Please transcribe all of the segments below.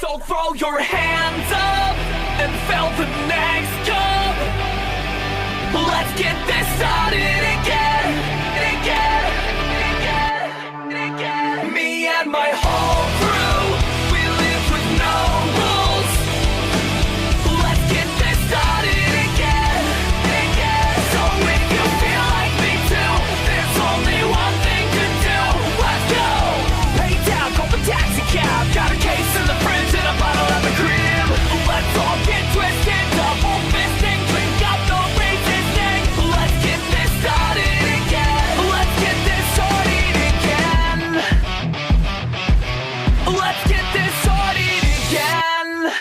So throw your hands up and fill the next cup. Let's get this started again, Me and my whole crew, we live with no rules. Let's get this started again. So if you feel like me too, there's only one thing to do. Let's go. Pay down, call the taxi cab. Got a case in the fridge and a bottle at the crib. Let's all get twisted, double fisting, drink up the resisting. Let's get this started again. Let's get this started again. Let's get this started again.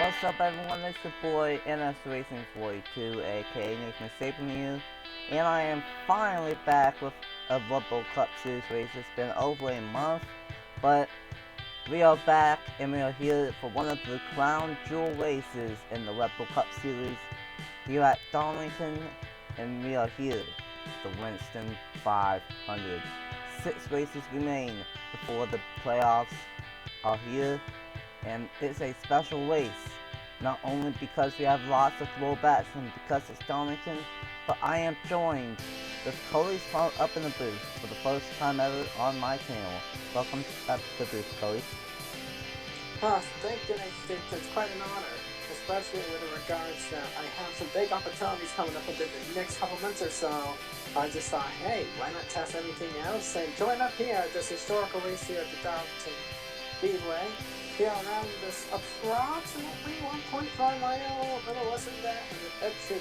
What's up, everyone? It's your boy NS Racing 42, aka Nathan Stapleton, and I am finally back with a Red Bull Cup Series race. It's been over a month, but we are back and we are here for one of the crown jewel races in the Red Bull Cup Series here at Darlington, and we are here, the Winston 500. 6 races remain before the playoffs are here, and it's a special race. Not only because we have lots of throwbacks and because it's Darlington, but I am joined with Cody up in the booth for the first time ever on my channel. Welcome to the booth, Cody. Oh, thank you, it's quite an honor, especially with regards that I have some big opportunities coming up within the next couple months or so. I just thought, hey, why not test everything else and join up here at this historical race here at the Darlington Speedway. Here around this approximately 1.5 mile, a little less than that, and the exit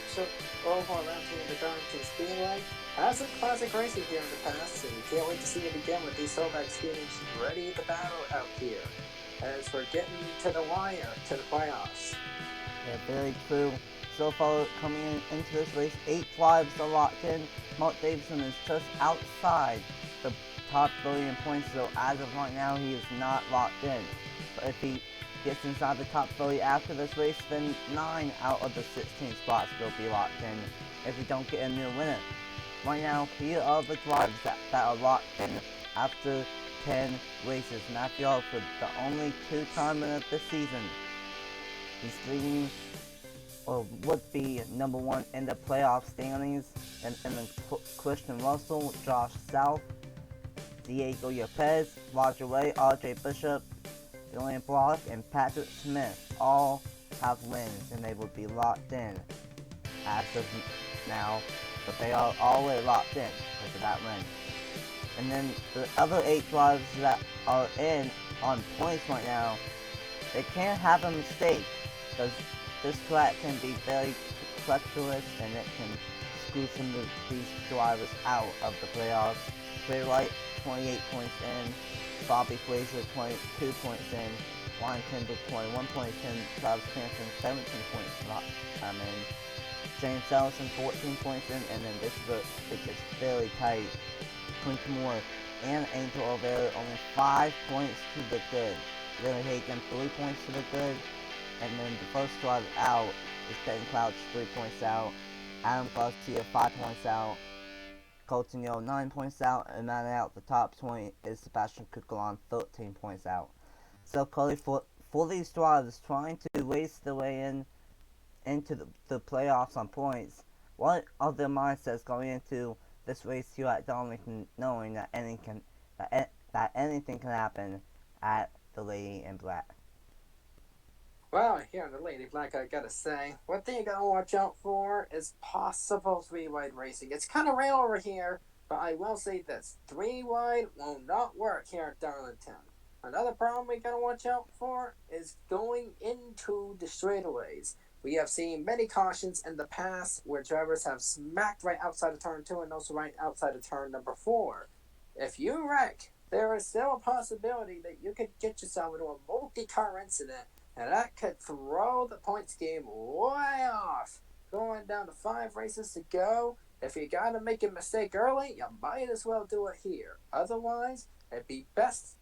over around here in the Darlington Speedway. Has some classic racing here in the past, and can't wait to see it again with these throwback speedings ready to battle out here as we're getting to the wire, to the playoffs. Yeah, very true. So far, coming into this race, 8 drives are locked in. Mark Davidson is just outside the top 30 in points, so as of right now, he is not locked in. But if he gets inside the top 30 after this race, then 9 out of the 16 spots will be locked in if we don't get a new winner. Right now, here are the drives that are locked in after 10 races. Matthew Alford, the only 2-time winner this season. He's leading, or would be, number 1 in the playoff standings, and then Christian Russell, Josh South, Diego Yepes, Roger Ray, RJ Bishop, Julian Block, and Patrick Smith all have wins, and they will be locked in as of now, but they are already locked in because of that win. And then the other 8 drivers that are in on points right now, they can't have a mistake, because this track can be very treacherous and it can screw some of these drivers out of the playoffs. Trey Wright, 28 points in. Bobby Fraser, 22 points in. Ryan Kendall, 21 points in. Travis Hansen, 17 points in. James Ellison, 14 points in. And then this is where it gets very tight. Quinton Moore and Angel Oliveira, only 5 points to the good. Larry Hagan, 3 points to the good. And then the first drive out is Ben Crouch, 3 points out. Adam Garcia, 5 points out. Colton Yo, 9 points out, and rounding out the top 20 is Sebastian Kukulon, 13 points out. So Cody, for these drivers trying to race their way into the playoffs on points, what are their mindsets going into this race here at Darlington, knowing that anything can happen at the Lady in Black? Well, here in the Lady Black, I gotta say, one thing you gotta watch out for is possible 3-wide racing. It's kind of rare over here, but I will say this: 3-wide will not work here at Darlington. Another problem we gotta watch out for is going into the straightaways. We have seen many cautions in the past where drivers have smacked right outside of turn 2 and also right outside of turn number 4. If you wreck, there is still a possibility that you could get yourself into a multi-car incident, and that could throw the points game way off. Going down to 5 races to go, If you gotta make a mistake early, you might as well do it here. Otherwise, it'd be best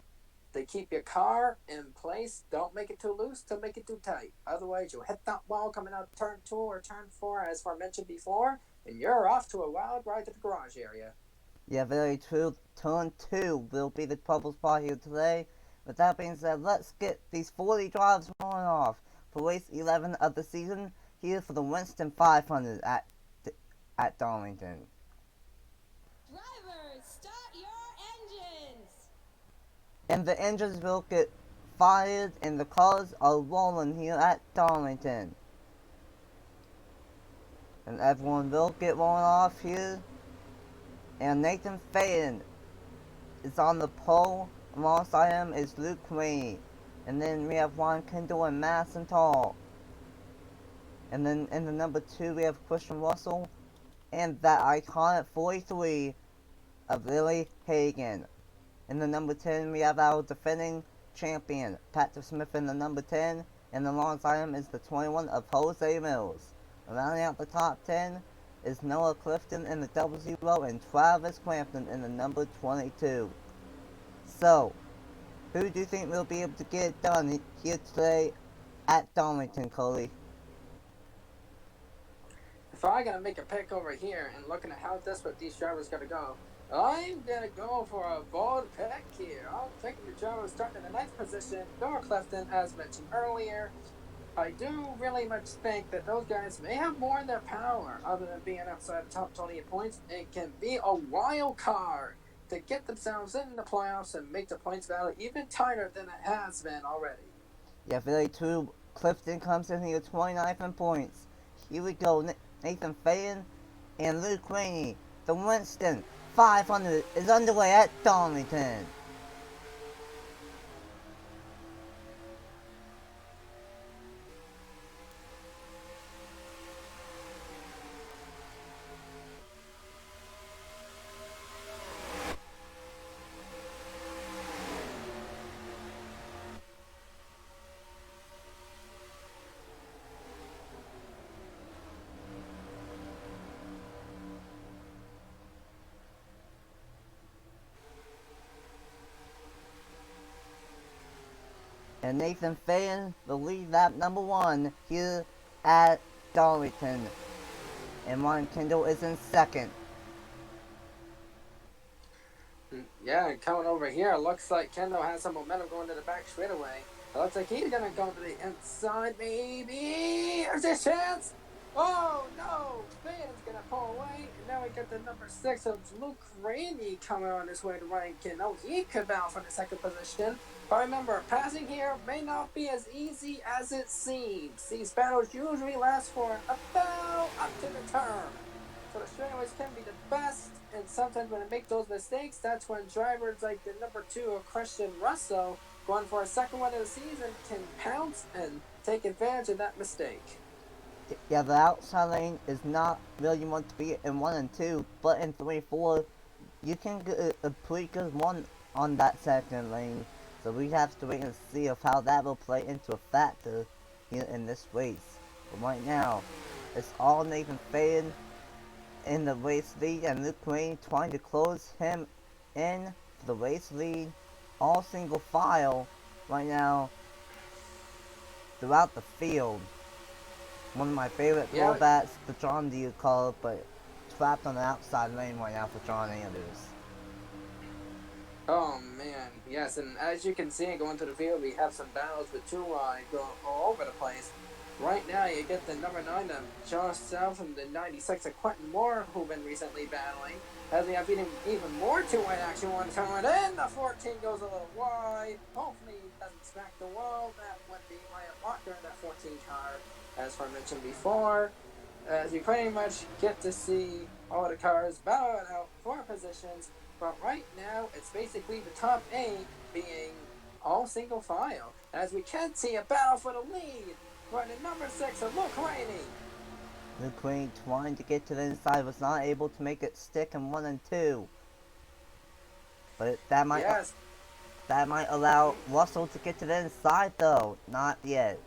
to keep your car in place. Don't make it too loose, don't make it too tight. Otherwise, you'll hit that wall coming out turn 2 or turn 4, as I mentioned before, and you're off to a wild ride to the garage area. Yeah, very true. Turn 2 will be the trouble spot here today. With that being said, let's get these 40 drives rolling off for race 11 of the season here for the Winston 500 at Darlington. Drivers, start your engines! And the engines will get fired and the cars are rolling here at Darlington. And everyone will get rolling off here. And Nathan Faden is on the pole. Alongside him is Luke Rainey. And then we have Juan Kendall and Madison Tall. And then in the number 2 we have Christian Russell. And that iconic 43 of Lily Hagan. In the number 10 we have our defending champion, Patrick Smith in the number 10. And alongside him is the 21 of Jose Mills. Rounding out the top 10 is Noah Clifton in the 00 and Travis Clampton in the number 22. So, who do you think will be able to get it done here today at Darlington, Cody? If I gotta make a pick over here and looking at how desperate these drivers gotta go, I'm gonna go for a bold pick here. I'm taking the driver starting in the 9th position, Noah Clifton, as mentioned earlier. I do really much think that those guys may have more in their power other than being outside the top 20 points. It can be a wild card to get themselves in the playoffs and make the points battle even tighter than it has been already. Yeah, very true. Clifton comes in here 29th in points. Here we go. Nathan Faden and Luke Rainey. The Winston 500 is underway at Darlington. And Nathan Faden will lead lap number 1 here at Darlington. And Ron Kendall is in 2nd. Yeah, coming over here, it looks like Kendall has some momentum going to the back straightaway. It looks like he's gonna go to the inside, maybe. There's a chance. Oh no, Faden's gonna pull away, and now we get the number 6 of Luke Rainey coming on his way to Ryan Kendall. He could battle for the 2nd position. But remember, passing here may not be as easy as it seems. These battles usually last for about up to the turn. So the straightaways can be the best, and sometimes when they make those mistakes, that's when drivers like the number 2 of Christian Russell, going for a 2nd one of the season, can pounce and take advantage of that mistake. Yeah, the outside lane is not really meant to be in 1 and 2, but in 3 and 4, you can get a pretty good one on that 2nd lane. So we have to wait and see of how that will play into a factor here in this race. But right now, it's all Nathan Faden in the race lead, and Luke Rainey trying to close him in for the race lead. All single file right now throughout the field. One of my favorite throwbacks, the John Deere car, but trapped on the outside lane right now for John Anders. Oh man, yes, and as you can see going to the field, we have some battles with 2 going all over the place. Right now, you get the number 9 of Josh South and the 96 of Quentin Moore, who've been recently battling. As we have even more 2-way action one turn, and the 14 goes a little wide. Hopefully, it doesn't smack the wall. That would be Ryan Walker in that 14 car, as I mentioned before. As you pretty much get to see all the cars battle it out for positions. But right now, it's basically the top 8 being all single file. As we can see a battle for the lead for the number 6 of Luke Rainey. Luke Rainey trying to get to the inside, was not able to make it stick in 1 and 2. But that might allow Russell to get to the inside though. Not yet.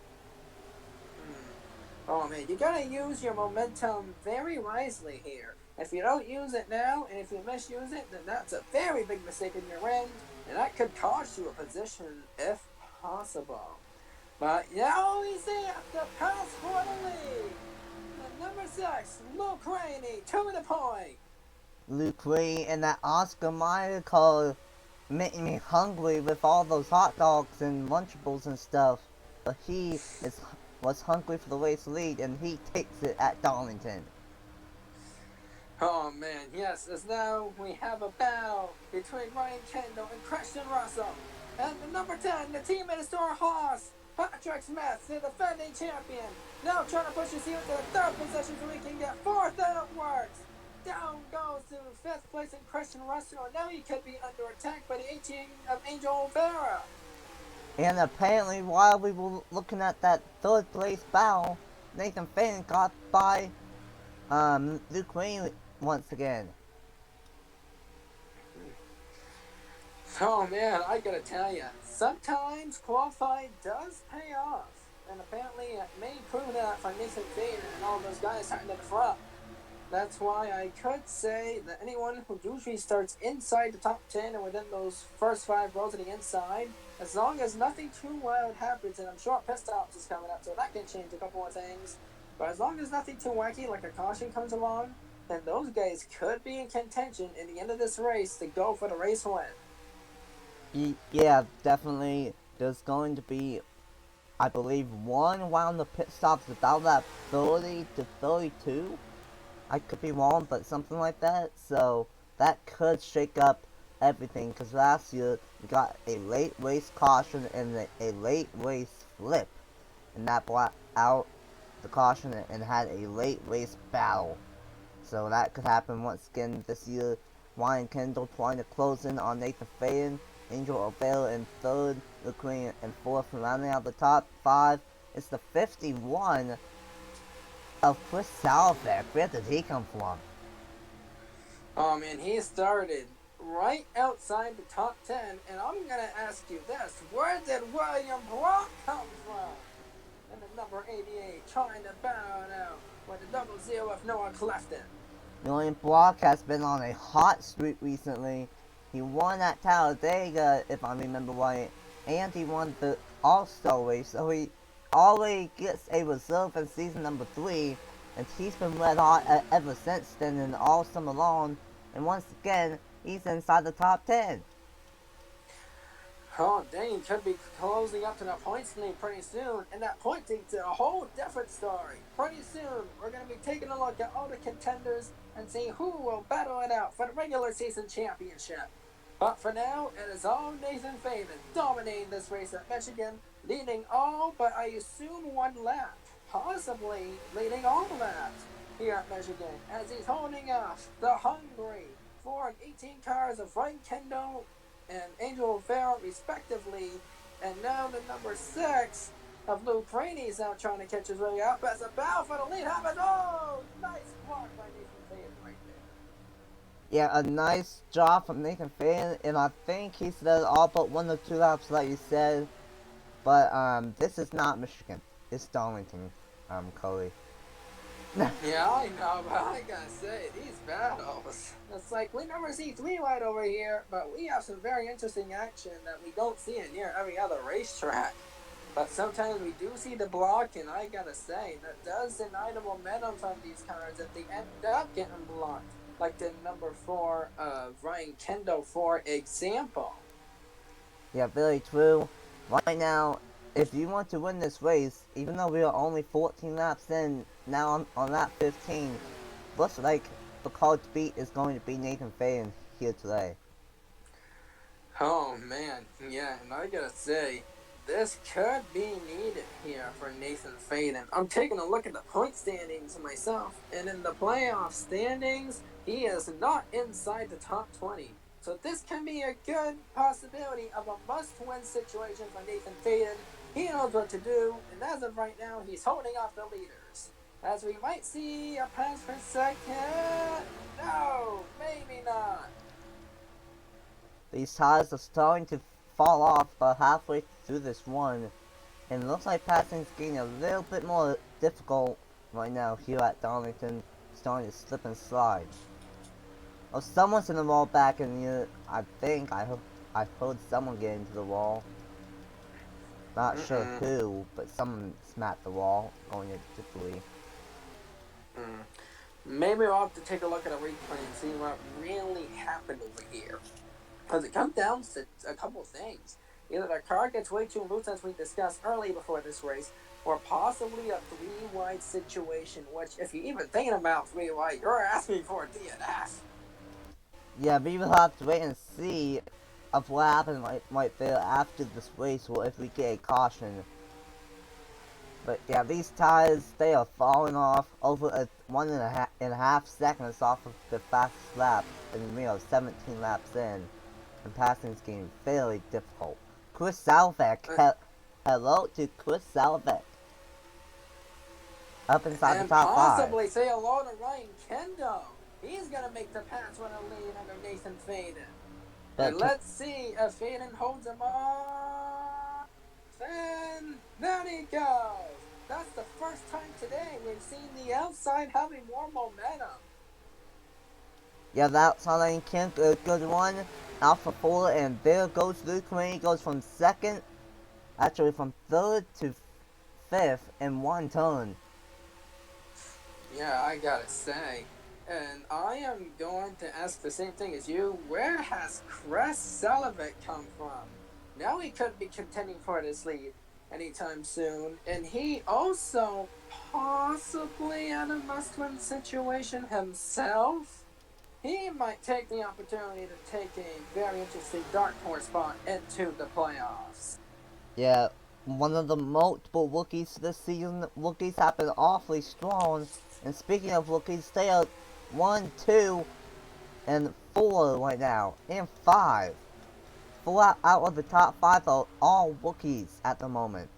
Oh man, you gotta use your momentum very wisely here. If you don't use it now, and if you misuse it, then that's a very big mistake in your end, and that could cost you a position if possible. But now we see the pass for the lead. The number 6, Luke Rainey, to the point. Luke Ray and that Oscar Mayer call making me hungry with all those hot dogs and Lunchables and stuff. But was hungry for the race lead, and he takes it at Darlington. Oh man, yes, as now we have a battle between Ryan Kendall and Christian Russell. And the number 10, the team minister horse, Patrick Smith, the defending champion. Now trying to push his heel to the 3rd position so he can get 4th, and it works. Down goes to 5th place in Christian Russell, and now he could be under attack by the 18 of Angel Oliveira. And apparently, while we were looking at that 3rd place battle, Nathan Fane got by Luke Ray once again. Oh man, I gotta tell ya, sometimes qualifying does pay off. And apparently it may prove that for Nathan Fane and all those guys starting at the front. That's why I could say that anyone who usually starts inside the top 10 and within those first 5 rows of the inside, as long as nothing too wild happens, and I'm sure pit stops is coming up, so that can change a couple of things. But as long as nothing too wacky, like a caution comes along, then those guys could be in contention in the end of this race to go for the race win. Yeah, definitely. There's going to be, I believe, one round of pit stops about that 30 to 32. I could be wrong, but something like that. So that could shake up everything, because last year we got a late race caution and a late race flip, and that brought out the caution and had a late race battle. So that could happen once again this year. Ryan Kendall trying to close in on Nathan Faden, Angel Oliveira in 3rd, Luke Ray in 4th, and rounding out the top 5. It's the 51 of Chris Salvack. Where did he come from? Oh man, he started right outside the top 10, and I'm gonna ask you this: where did William Brock come from? And the number 88 trying to bow out with the 00 of Noah Clefton. William Block has been on a hot streak recently. He won at Talladega, if I remember right, and he won the All-Star race, so he already gets a reserve in season number 3, and he's been red hot ever since then and all summer long, and once again, he's inside the top 10. Oh, Dane could be closing up to the points lead pretty soon, and that point lead's a whole different story. Pretty soon, we're going to be taking a look at all the contenders and see who will battle it out for the regular season championship. But for now, it is all Nathan Faden dominating this race at Michigan, leading all but I assume 1 lap, possibly leading all laps here at Michigan, as he's holding off the hungry Ford 18 cars of Ryan Kendall and Angel Oliveira respectively, and now the number 6 of Luke Rainey is now trying to catch his way up as a battle for the lead happens. Oh, nice block by Nathan Faden right there. Yeah, a nice job from Nathan Faden, and I think he said all but 1 or 2 laps like you said, but this is not Michigan, it's Darlington, Cody. Yeah, I know, but I gotta say, these battles, it's like we never see 3 wide over here, but we have some very interesting action that we don't see in near every other racetrack. But sometimes we do see the block, and I gotta say, that does deny the momentum from these cars if they end up getting blocked. Like the number 4 of Ryan Kendall, for example. Yeah, very true. Right now, if you want to win this race, even though we are only 14 laps in, now on lap 15, looks like the car to beat is going to be Nathan Faden here today. Oh man, yeah, and I gotta say, this could be needed here for Nathan Faden. I'm taking a look at the point standings myself, and in the playoff standings, he is not inside the top 20. So this can be a good possibility of a must-win situation for Nathan Faden. He knows what to do, and as of right now, he's holding off the leaders. As we might see a pass for second. No, maybe not. These tires are starting to fall off about halfway through this one, and it looks like passing is getting a little bit more difficult right now here at Darlington, starting to slip and slide. Well, someone's in the wall back in the. I think. I heard someone get into the wall. Not sure who, but someone smacked the wall going into debris. Maybe we'll have to take a look at a replay and see what really happened over here. Because it comes down to a couple things. Either the car gets way too loose, as we discussed early before this race, or possibly a 3-wide situation, which, if you're even thinking about 3-wide, you're asking for a DNF. Yeah, we will have to wait and see of what happens right there after this race, or if we get a caution. But yeah, these tires, they are falling off over 1.5 seconds off of the fastest lap, and we are 17 laps in, and passing is getting fairly difficult. Chris Salvek, hello to Chris Salvek. Up inside the top 5. And possibly say hello to Ryan Kendo. He's going to make the pass with a lead under Nathan Faden. And let's see if Faden holds him off. And there he goes. That's the first time today we've seen the outside having more momentum. Yeah, the outside lane can't go good one. Alpha 4, and there goes Luke Rainey. Goes from second, actually from third to fifth in one turn. Yeah, I gotta say. And I am going to ask the same thing as you. Where has Chris Salvek come from? Now he could be contending for this lead anytime soon. And he also possibly in a must-win situation himself. He might take the opportunity to take a very interesting dark horse spot into the playoffs. Yeah, one of the multiple rookies this season. Rookies have been awfully strong. And speaking of rookies, they are 1, 2, and 4 right now, and 5. 4 out of the top 5 are all rookies at the moment.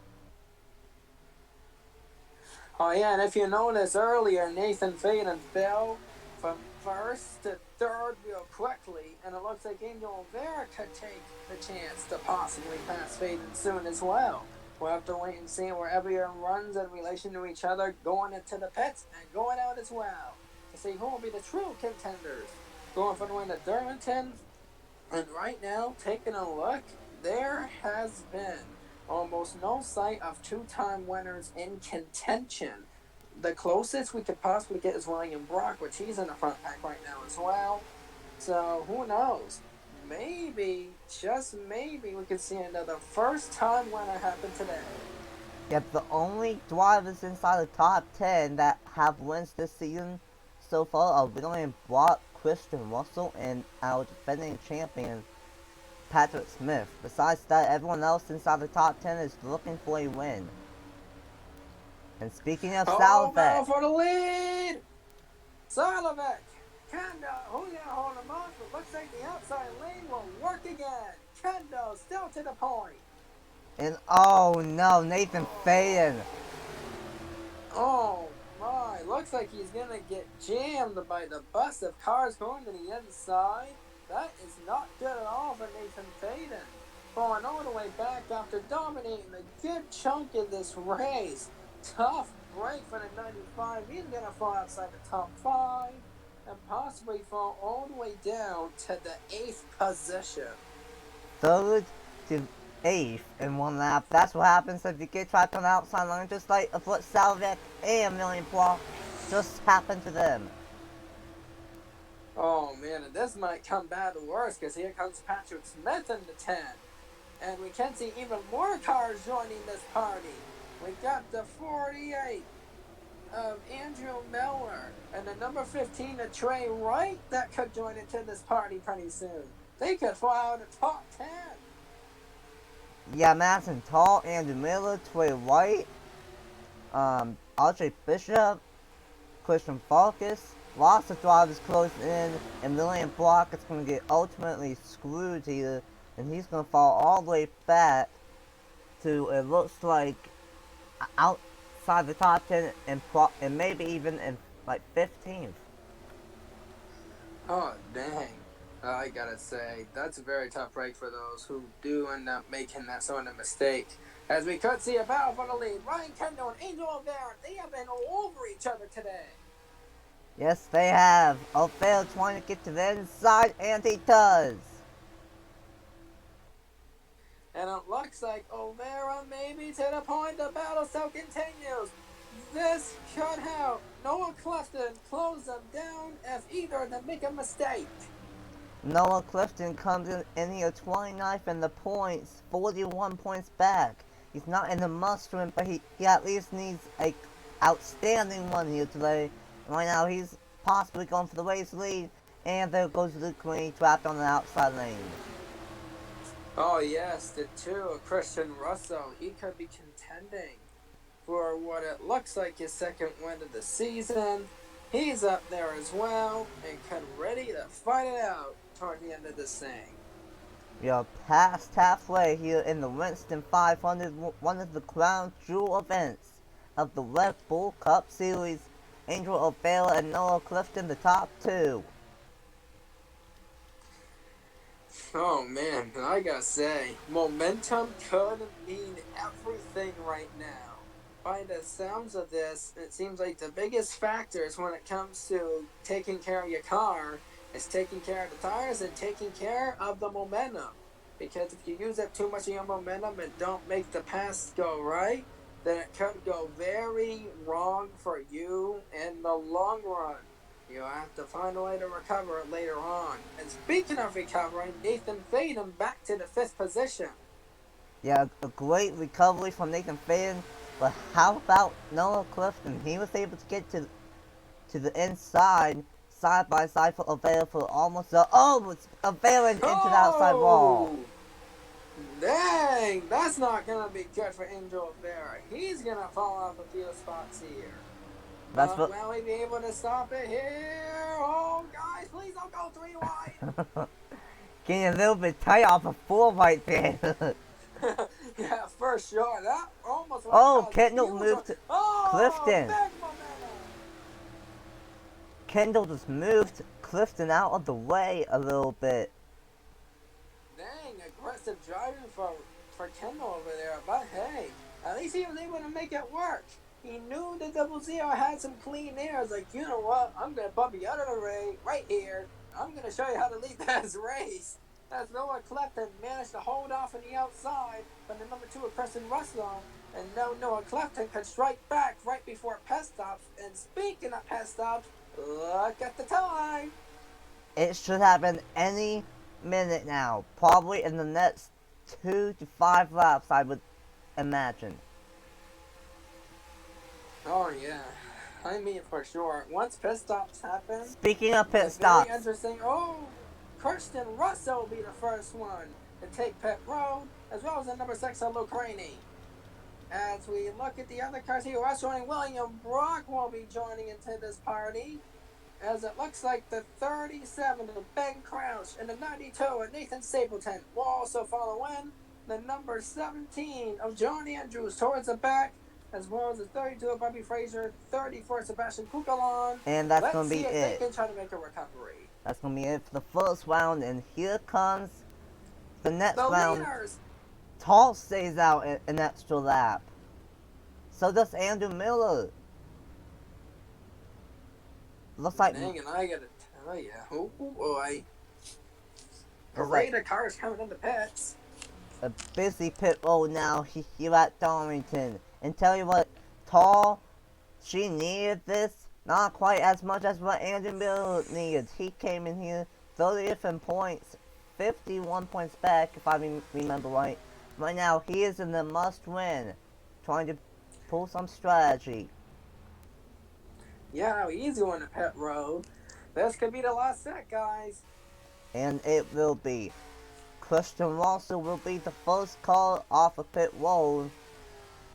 Oh yeah, and if you noticed earlier, Nathan Faden fell from first to third real quickly, and it looks like Angel Vera could take the chance to possibly pass Faden soon as well. We'll have to wait and see where everyone runs in relation to each other going into the pits and going out as well, to see who will be the true contenders going for the win at Darlington. And right now, taking a look, there has been almost no sight of 2-time winners in contention. The closest we could possibly get is William Brock, which he's in the front pack right now as well. So who knows? Maybe, just maybe, we could see another first-time winner happen today. Yet the only drivers inside the top 10 that have wins this season so far are William Brock, Christian Russell, and our defending champion, Patrick Smith. Besides that, everyone else inside the top 10 is looking for a win. And speaking of Salvek, now for the lead! Salvek! Kendo, who's going to hold him off? It looks like the outside lane will work again. Kendo still to the point. And oh no, Nathan Faden. Oh my, looks like he's going to get jammed by the bus of cars going to the inside. That is not good at all for Nathan Faden. Falling all the way back after dominating a good chunk of this race. Tough break for the 95. He's going to fall outside the top 5. And possibly fall all the way down to the 8th position. 3rd to 8th in one lap. That's what happens if you get trapped on the outside line, just like what Salvek and William Brock just happened to them. Oh man, and this might come bad or worse, because here comes Patrick Smith in the 10. And we can see even more cars joining this party. We got the 48 of Andrew Miller and the number 15 of Trey Wright that could join into this party pretty soon. They could fly out of the top 10. Yeah, Madison Tall, Andrew Miller, Trey Wright, Audrey Bishop, Christian Farkas, lots of drivers close in, and William Brock is going to get ultimately screwed here, and he's going to fall all the way back to, it looks like, outside the top 10 and maybe even in like 15th. Oh, dang. I gotta say, that's a very tough break for those who do end up making that sort of mistake. As we could see a battle for the lead. Ryan Kendall and Angel O'Vara, they have been all over each other today. Yes, they have. O'Phil trying to get to the inside, and he does. And it looks like Olvera maybe to the point the battle still continues. This could help Noah Clifton close them down if either of them make a mistake. Noah Clifton comes in here 29th in the points, 41 points back. He's not in the must-win, but he at least needs a outstanding one here today. Right now, he's possibly going for the race lead, and there goes Luke Green trapped on the outside lane. Oh yes, the two, Christian Russell, he could be contending for what it looks like his second win of the season. He's up there as well and ready to fight it out toward the end of this thing. We are past halfway here in the Winston 500, one of the crown jewel events of the Red Bull Cup Series. Angel O'Phil and Noah Clifton, the top two. Oh man, I gotta say, momentum could mean everything right now. By the sounds of this, it seems like the biggest factors when it comes to taking care of your car is taking care of the tires and taking care of the momentum. Because if you use up too much of your momentum and don't make the pass go right, then it could go very wrong for you in the long run. You'll have to find a way to recover it later on. And speaking of recovering, Nathan Faden back to the 5th position. Yeah, a great recovery from Nathan Faden, but how about Noah Clifton? He was able to get to the inside, side by side for O'Phil for almost it's O'Phil into the outside wall. Dang, that's not going to be good for Angel Vera. He's going to fall off a few spots here. That's what. Will he be able to stop it here? Oh, guys, please don't go 3 wide. Getting a little bit tight off a 4 right there. Yeah, for sure. That almost. Kendall moved to Clifton. Kendall just moved Clifton out of the way a little bit. Dang, aggressive driving for Kendall over there. But hey, at least he was able to make it work. He knew the Double Zero had some clean air. It's like, you know what? I'm going to bump you out of the ring right here. I'm going to show you how to lead this race. As Noah Clifton managed to hold off on the outside from the number 2 of Christian Russell. And now Noah Clifton could strike back right before pit stops. And speaking of pit stops, look at the time. It should happen any minute now. Probably in the next 2 to 5 laps, I would imagine. Oh yeah, I mean for sure. Once pit stops happen. Speaking of pit stops, very interesting. Oh, Christian Russell will be the first one to take pit road, as well as the number 6 of Luke Rainey. As we look at the other cars here, we're showing William Brock will be joining into this party. As it looks like the 37 of Ben Crouch and the 92 of Nathan Stapleton will also follow in. The number 17 of Johnny Andrews towards the back, as well as the 32 of Bobby Fraser, 34 Sebastian Kukalon. And that's going to be Let's see it. if they can try to make a recovery. That's going to be it for the first round, and here comes the next The round. leaders. Tall stays out an extra lap. So does Andrew Miller. Looks like... Dang, and I gotta tell you, oh boy. Parade of cars coming in the pits. A busy pit road now here at Darlington. And tell you what, Tall, she needed this. Not quite as much as what Andrew Miller needed. He came in here 30th in points, 51 points back, if I remember right. Right now, he is in the must-win, trying to pull some strategy. Yeah, he's going to pit road. This could be the last set, guys. And it will be. Christian Russell will be the first car off of pit road.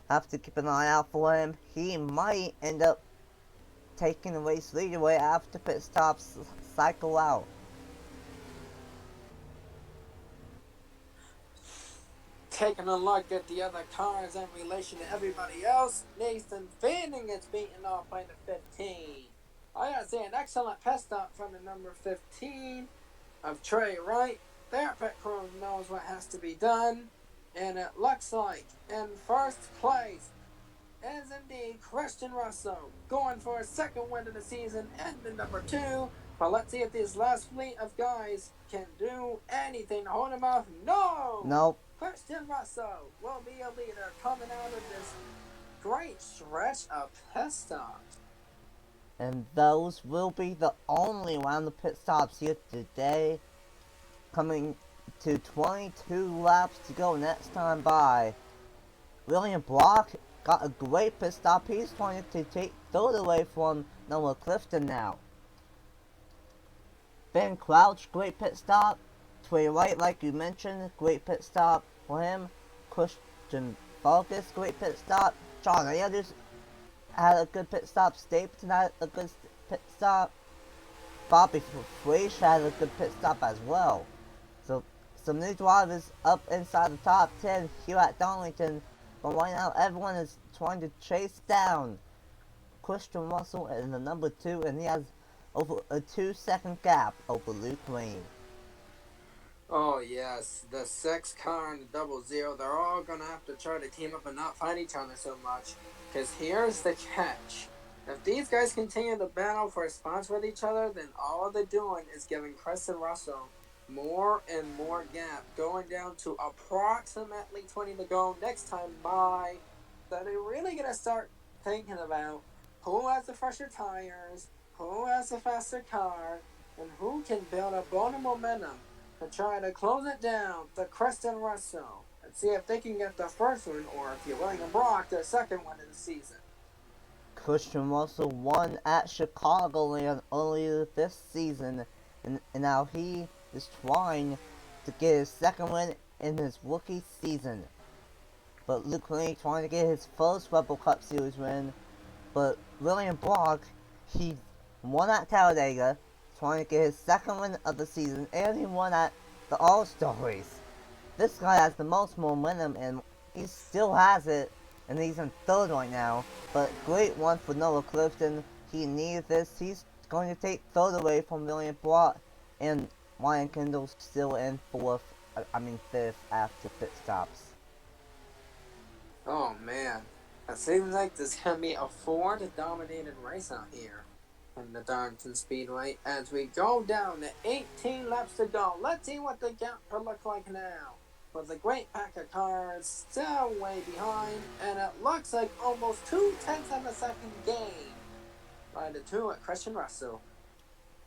Have to keep an eye out for him. He might end up taking the race lead away after pit stops cycle out. Taking a look at the other cars in relation to everybody else, Nathan Fanning gets beaten off by the 15. I gotta say, an excellent pit stop from the number 15 of Trey Wright. Their pit crew knows what has to be done. And it looks like in first place, is indeed Christian Russell, going for his second win of the season and the number 2. But let's see if this last fleet of guys can do anything to hold him off. No! Nope. Christian Russell will be a leader coming out of this great stretch of pit stops. And those will be the only round of pit stops here today. Coming to 22 laps to go next time by. William Block got a great pit stop. He's trying to take third away from Noah Clifton now. Ben Crouch, great pit stop. Trey White, like you mentioned, great pit stop for him. Christian Farkas, great pit stop. John Andrews had a good pit stop. Stapleton had a good pit stop. Bobby Frazier had a good pit stop as well. So some new drivers up inside the top 10 here at Darlington. But right now everyone is trying to chase down Christian Russell in the number 2, and he has over a 2-second gap over Luke Lane. Oh yes, the 6 car and the 00, they're all gonna have to try to team up and not fight each other so much. Because here's the catch. If these guys continue to battle for spots with each other, then all they're doing is giving Christian Russell more and more gap, going down to approximately 20 to go next time by. So they're really gonna start thinking about who has the fresher tires, who has the faster car, and who can build a bone of momentum to try to close it down to Christian Russell and see if they can get the first one, or if you're William Brock, their second one of the season. Christian Russell won at Chicagoland earlier this season, and now he is trying to get his second win in his rookie season. But Luke Lane trying to get his first Rebel Cup Series win. But William Brock, he won at Talladega, trying to get his second win of the season, and he won at the All-Star race. This guy has the most momentum, and he still has it, and he's in third right now. But great one for Noah Clifton. He needed this. He's going to take third away from William Brock, and Ryan Kendall's still in fifth after pit stops. Oh man, it seems like there's gonna be a Ford-dominated race out here in the Darlington Speedway as we go down to 18 laps to go. Let's see what the gap will look like now. With the great pack of cars still way behind, and it looks like almost 0.2 of a second gain by the 2 at Christian Russell.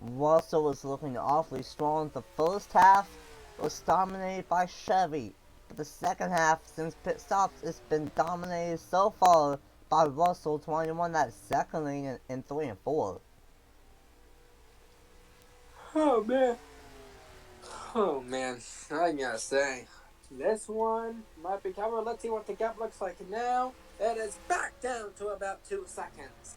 Russell was looking awfully strong. The first half was dominated by Chevy, but the second half, since pit stops, it's been dominated so far by Russell, 21 that second lane in 3 and 4. Oh man, I gotta say, this one might be covered. Let's see what the gap looks like now. It is back down to about 2 seconds.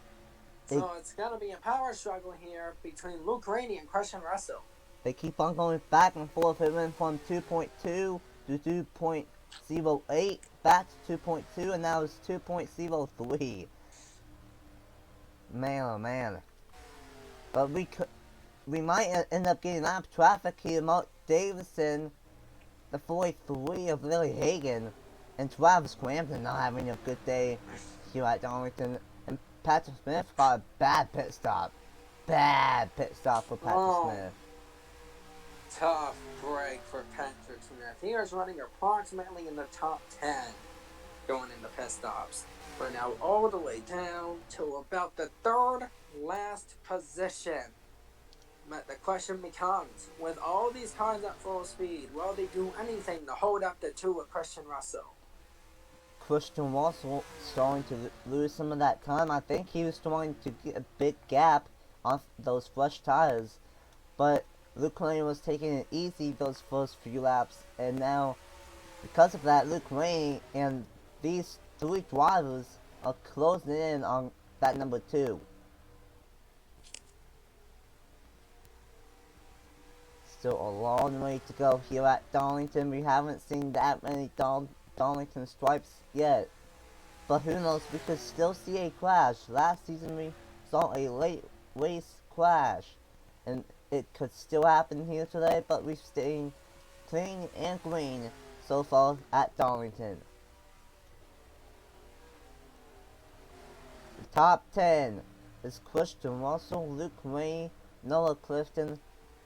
So it's gonna be a power struggle here between Luke Rainey and Christian Russell. They keep on going back and forth. It went from 2.2 to 2.08, back to 2.2, and now it's 2.03. Man, oh man. But we might end up getting out of traffic here. Mark Davison, the 43 of Lily Hagan, and Travis Crampton not having a good day here at Darlington. And Patrick Smith got a bad pit stop. Bad pit stop for Patrick Smith. Tough break for Patrick Smith. He was running approximately in the top 10 going into pit stops. We're now all the way down to about the third last position. But the question becomes, with all these cars at full speed, will they do anything to hold up the 2 with Christian Russell? Christian Russell starting to lose some of that time. I think he was trying to get a big gap off those fresh tires. But Luke Lane was taking it easy those first few laps. And now, because of that, Luke Lane and these 3 drivers are closing in on that number 2. Still a long way to go here at Darlington. We haven't seen that many Darlington stripes yet. But who knows, we could still see a crash. Last season we saw a late race crash. And it could still happen here today, but we've stayed clean and green. so far at Darlington. Top 10 is Christian Russell, Luke Ray, Noah Clifton,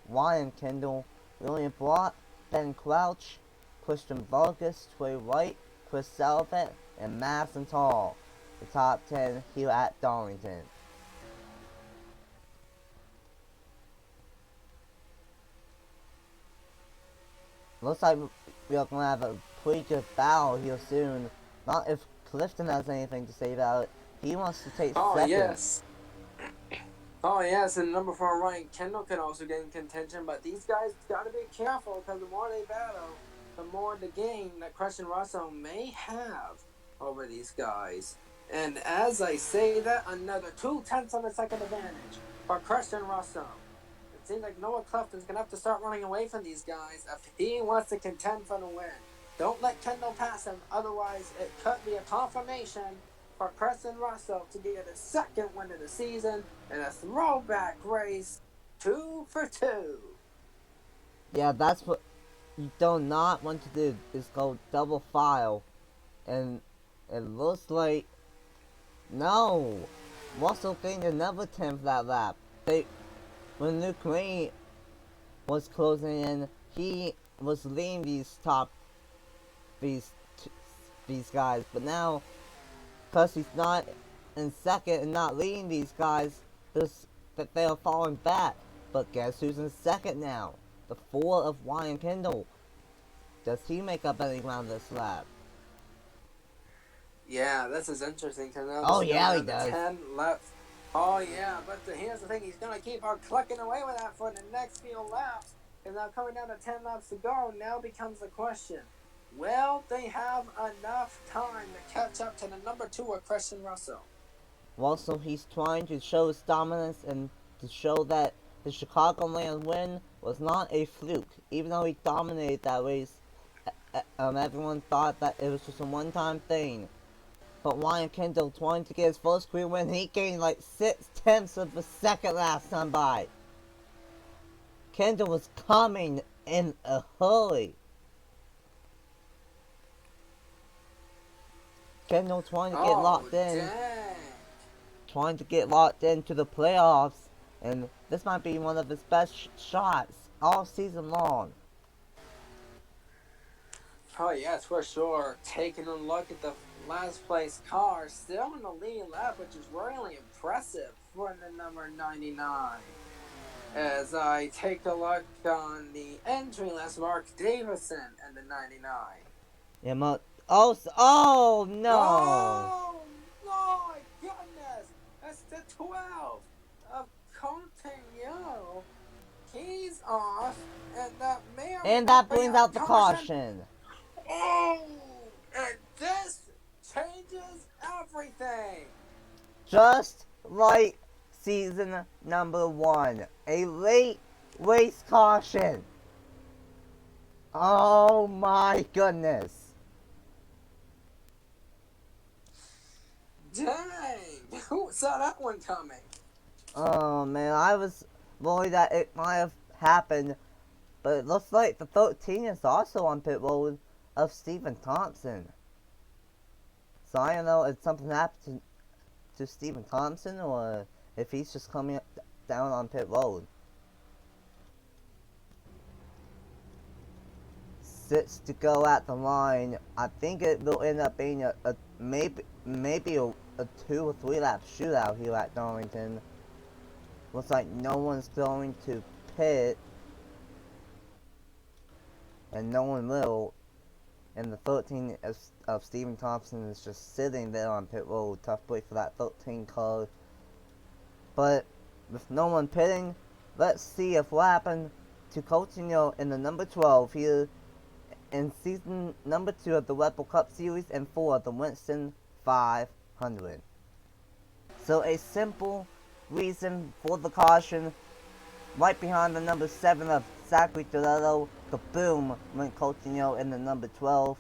Ryan Kendall, William Block, Ben Crouch, Christian Vargas, Trey White, Chris Salvet, and Madison Tall. The top 10 here at Darlington. Looks like we are going to have a pretty good battle here soon. Not if Clifton has anything to say about it. He wants to take second. Yes. Oh, yes, and number 4, Ryan Kendall can also get in contention, but these guys got to be careful because the more they battle, the more the gain that Christian Russell may have over these guys. And as I say that, another 0.2 of a second advantage for Christian Russell. It seems like Noah Clifton's going to have to start running away from these guys if he wants to contend for the win. Don't let Kendall pass him, otherwise it could be a confirmation for Christian Russell to get his second win of the season in a throwback race, 2 for 2. Yeah, that's what you do not want to do, is go double file. And it looks like, no, Russell gained another 10 for that lap. When Luke Ray was closing in, he was leading these guys, but now, because he's not in second and not leading these guys, that they are falling back. But guess who's in second now? The 4 of Ryan Kendall. Does he make up any ground this lap? Yeah, this is interesting because now Oh yeah, he does. 10 left. Oh yeah, but here's the thing: he's gonna keep on clucking away with that for the next few laps. And now coming down to 10 laps to go, now becomes the question: will they have enough time to catch up to the number 2 of Christian Russell? Also, he's trying to show his dominance and to show that the Chicagoland win was not a fluke. Even though he dominated that race, everyone thought that it was just a one-time thing. But Ryan Kendall trying to get his first career win, he gained like 0.6 of a second last time by. Kendall was coming in a hurry. Kendall trying to get locked in. Dang. Trying to get locked into the playoffs. And this might be one of his best shots all season long. Oh yes, for sure. Taking a look at the last place car, still in the lead lap, which is really impressive for the number 99. As I take a look on the entry list, Mark Davison and the 99. Yeah, oh no! Oh my goodness! That's the 12 of Coutinho. He's off, and that may or may And not that be brings a out the caution. Oh, and this changes everything. Just like season number 1. A late race caution. Oh my goodness. Dang, who saw that one coming? Oh man, I was worried that it might have happened. But it looks like the 13 is also on pit road of Stephen Thompson. So I don't know if something happened to Stephen Thompson or if he's just coming down on pit road. 6 to go at the line. I think it will end up being maybe a 2 or 3 lap shootout here at Darlington. Looks like no one's going to pit. And no one will. And the 13 of Stephen Thompson is just sitting there on pit road. Tough break for that 13 car. But with no one pitting, let's see if what happened to Coutinho in the number 12 here in season number 2 of the Red Bull Cup Series and 4 of the Winston 500. So a simple reason for the caution. Right behind the number 7 of Zachary Toretto, kaboom, went Coutinho in the number 12.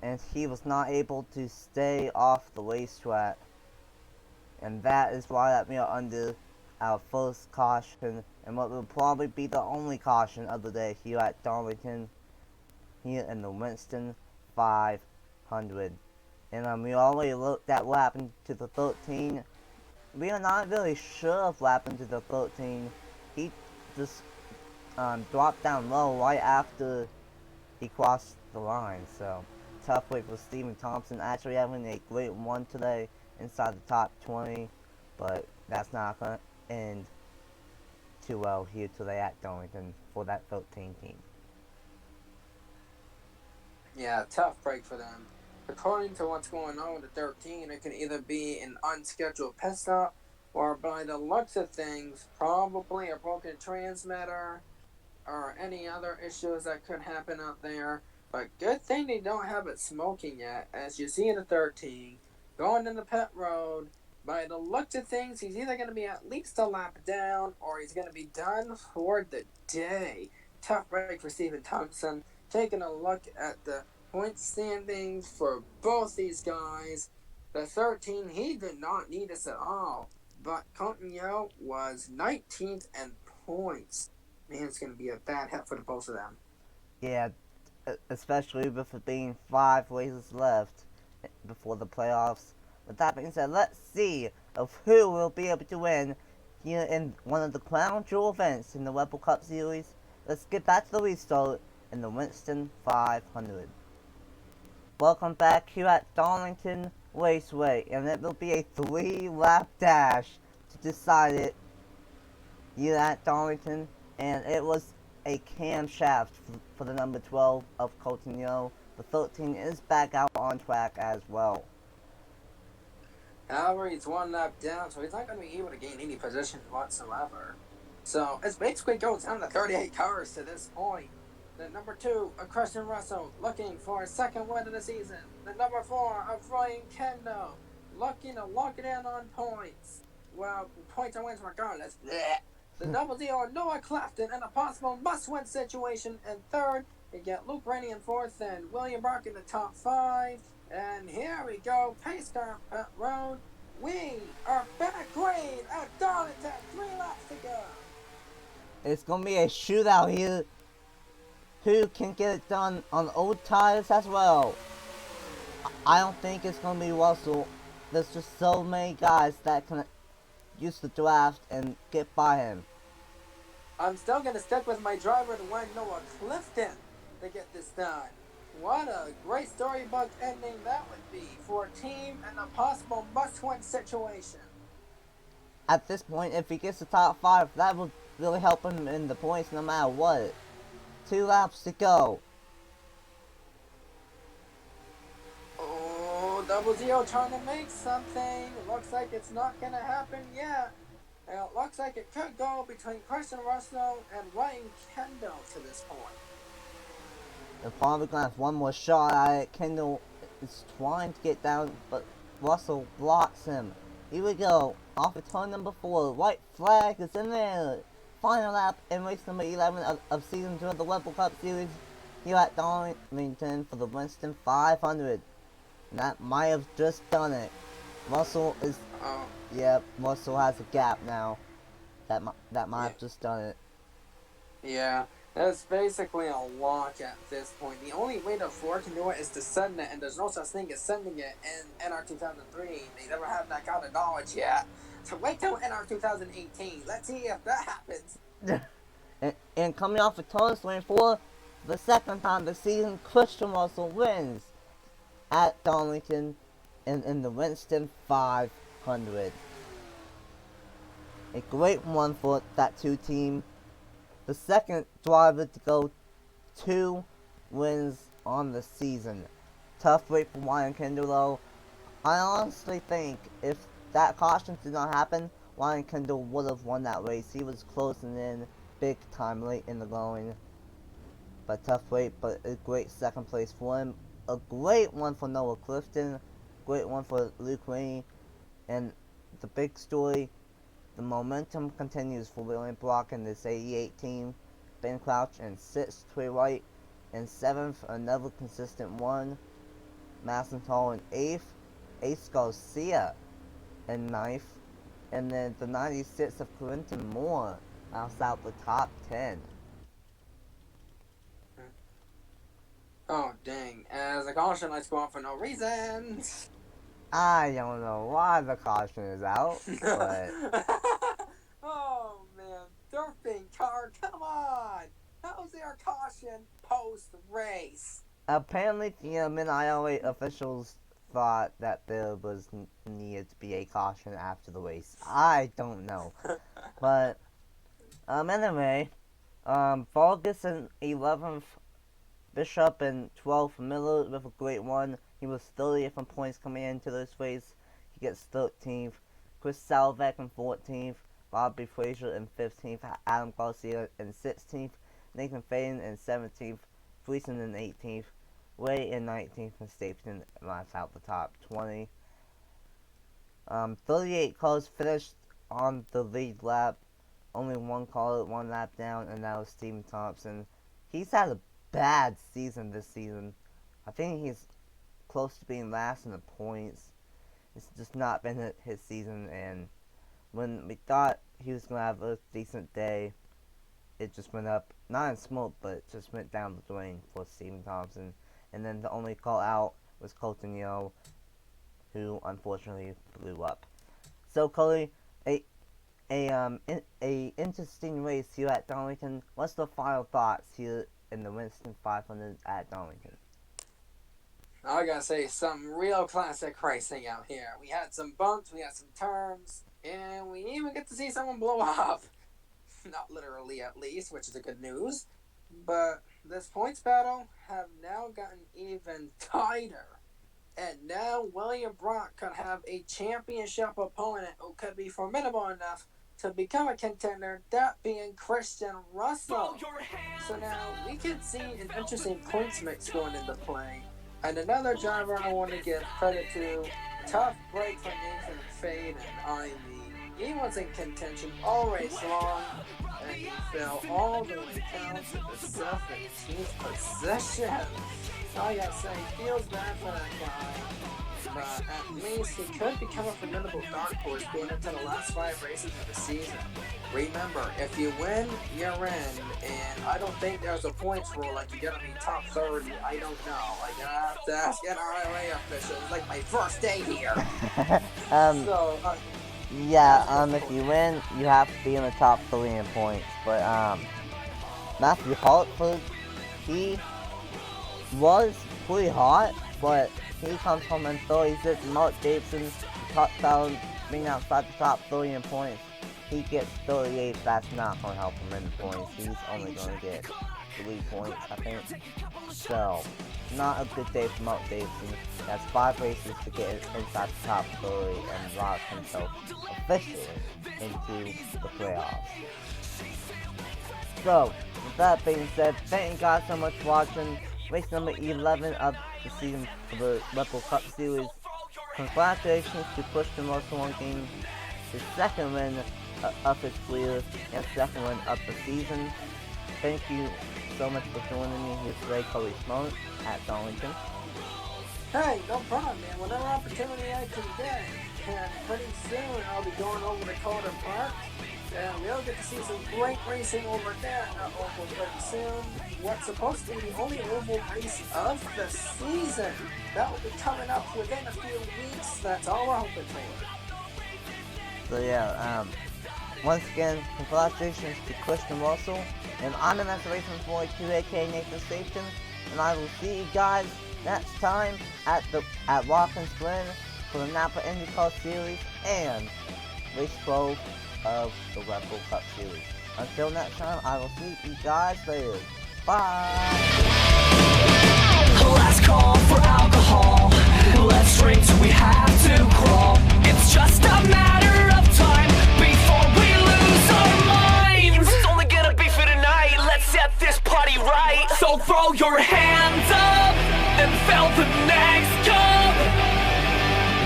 And he was not able to stay off the racetrack. And that is why that we are under our first caution. And what will probably be the only caution of the day here at Darlington. Here in the Winston 500. And we already looked at what happened to the 13 we are not really sure of what happened to the 13. He just dropped down low right after he crossed the line. So tough wait for Stephen Thompson, actually having a great one today inside the top 20, but that's not going to end too well here today at Darlington for that 13 team. Yeah, tough break for them. According to what's going on with the 13, it could either be an unscheduled pit stop or, by the looks of things, probably a broken transmitter or any other issues that could happen out there. But good thing they don't have it smoking yet. As you see in the 13, going in the pit road, by the looks of things, he's either going to be at least a lap down or he's going to be done for the day. Tough break for Stephen Thompson. Taking a look at the point standings for both these guys. The 13, he did not need us at all. But Contino was 19th in points. Man, it's going to be a bad hit for the both of them. Yeah, especially with it being 5 races left before the playoffs. With that being said, let's see of who will be able to win here in one of the crown jewel events in the Rebel Cup Series. Let's get back to the restart in the Winston 500. Welcome back here at Darlington Raceway, and it will be a 3-lap dash to decide it here at Darlington, and it was a camshaft for the number 12 of Coutinho. The 13 is back out on track as well. However, he's 1 lap down, so he's not going to be able to gain any position whatsoever. So it basically goes down to 38 cars to this point. The number 2 of Christian Russell looking for a second win of the season. The number 4 of Ryan Kendo looking to lock it in on points. Well, points and wins regardless. Blech. The double deal Noah Clapton in a possible must-win situation in third. You get Luke Rainey in fourth and William Brock in the top 5. And here we go, pace car pit road. We are back green at Darlington, 3 laps to go. It's going to be a shootout here. Who can get it done on old tires as well? I don't think it's going to be Russell. There's just so many guys that can use the draft and get by him. I'm still going to stick with my driver to win, Noah Clifton, to get this done. What a great storybook ending that would be for a team in a possible must-win situation. At this point, if he gets the top 5, that will really help him in the points no matter what. 2 laps to go. Oh, Double Zero trying to make something. It looks like it's not going to happen yet. And it looks like it could go between Christian Russell and Ryan Kendo to this point. They're probably going to have one more shot at it. Kendall is trying to get down, but Russell blocks him. Here we go. Off of turn number 4. White flag is in there. Final lap in race number 11 of season 2 of the Rebel Cup Series here at Darlington for the Winston 500. And that might have just done it. Russell is... Yep, Russell has a gap now. That might have just done it. Yeah, that's basically a lock at this point. The only way the Ford can do it is to send it, and there's no such thing as sending it in NR 2003. They never have that kind of knowledge yet. So wait till NR 2018. Let's see if that happens. and coming off of turn lane 4, the second time this season, Christian Russell wins at Darlington in the Winston 500. A great one for that 2 team. The second driver to go 2 wins on the season. Tough break for Ryan Kendall though. I honestly think if that caution did not happen, Ryan Kendall would have won that race. He was closing in big time late in the going. But tough break, but a great second place for him. A great one for Noah Clifton. Great one for Luke Rainey. And the big story, the momentum continues for William Block and this 88 team. Ben Crouch in 6th, Trey White in 7th, another consistent one. Massenthal in 8th, Ace Garcia in 9th, and then the 96 of Clinton Moore rounds out the top 10. Oh, dang. As a caution lights go on for no reason. I don't know why the caution is out, but Oh man, Durfing car, come on! How's there caution post-race? apparently the NIRA officials thought that there was needed to be a caution after the race. I don't know, but anyway, Vargas in 11th, Bishop in 12th, Miller with a great one. He was 30th in points coming into this race. He gets 13th. Chris Salvek in 14th. Bobby Frazier in 15th. Adam Garcia in 16th. Nathan Faden in 17th. Friesen in 18th. Ray in 19th. And Stapleton rounds out the top 20. 38 cars finished on the lead lap. Only one car, one lap down, and that was Stephen Thompson. He's had a bad season this season. I think he's close to being last in the points. It's just not been his season, and when we thought he was going to have a decent day, it just went up, not in smoke, but it just went down the drain for Stephen Thompson. And then the only call out was Colton Yo, who unfortunately blew up. So Cully, a interesting race here at Darlington. What's the final thoughts here in the Winston 500 at Darlington? I gotta say, some real classic racing out here. We had some bumps, we had some turns, and we even get to see someone blow up. Not literally, at least, which is a good news. But this points battle have now gotten even tighter. And now William Brock could have a championship opponent who could be formidable enough to become a contender, that being Christian Russell. So now we can see an interesting points mix going into play. And another driver I want to give credit to, tough break from Nathan Fade and Ivy. He was in contention all race long, and he fell all the way down to the 17th position. So I gotta say, feels bad for that guy, but at least he could become a formidable dark horse going into the last 5 races of the season. Remember, if you win, you're in, and I don't think there's a points rule like you gotta be top 30. I don't know. I gotta have to ask NIRA officials. It's like my first day here. If you win, you have to be in the top 3 in points. But Matthew Hartford, he was pretty hot, but he comes home in 36. Mark Davidson, top down, being outside the top 30 in points. He gets 38. That's not going to help him in points. He's only going to get 3 points, I think. So, not a good day for Mark Davidson. That's 5 races to get inside the top 30 and lock himself officially into the playoffs. So, with that being said, thank you guys so much for watching race number 11 of the season for the Red Bull Cup Series. Congratulations to Christian Russell on getting his second win of his career and second win of the season. Thank you so much for joining me here today, Cody Smoke at Darlington. Hey, no problem, man. Whatever opportunity I can get. And pretty soon I'll be going over to Calder Park. And we'll get to see some great racing over there at Oval pretty soon. What's supposed to be the only Oval race of the season. That will be coming up within a few weeks. That's all we're hoping for. So once again, congratulations to Christian Russell. And I'm an Racing 42, aka Nathan Stapleton. And I will see you guys next time at Watkins Glen for the Napa IndyCar Series and race 12 of the Red Bull Cup Series. Until next time, I will see you guys later. Bye! Last call for alcohol. Let's drink till we have to crawl. It's just a matter of time before we lose our minds. It's only gonna be for tonight. Let's set this party right. So throw your hands up and fill the next cup.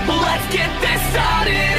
Let's get this started.